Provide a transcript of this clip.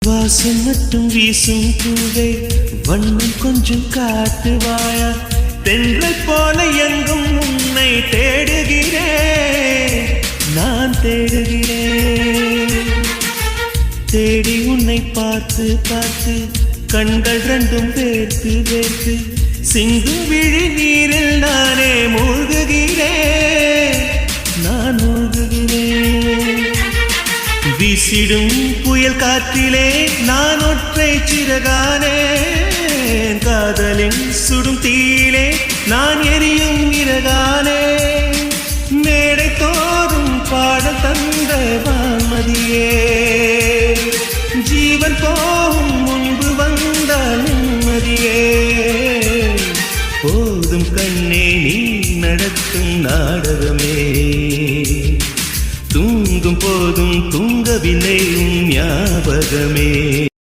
வாசம் மட்டும் வீசும் பூவே வண்ணம் கொஞ்சம் காட்டுவாயா தென்றைப் போல எங்கும் உன்னை தேடுகிறேன் நான் தேடுகிறேன் தேடி உன்னை பார்த்து பார்த்து கண்கள் ரெண்டும் வேர்த்து வேர்த்து சிந்தும் விழி நீரில் நானே மூழ்குகிறேன் நான் மூழ்குகிறேன் வீசிடும் புயல் காற்றிலே நான் ஒற்றை சிறகானே காதலின் சுடும் தீயிலே நான் எரியும் இறகானே மேடை தோறும் பாடல் தந்த வான்மதியே ஜீவன் போகும் முன்பு வந்த நிம்மதியே போதும் கண்ணே நீ நடத்தும் நாடகமே தூங்கும் போதும் தூங்கவில்லை உன் ஞாபகமே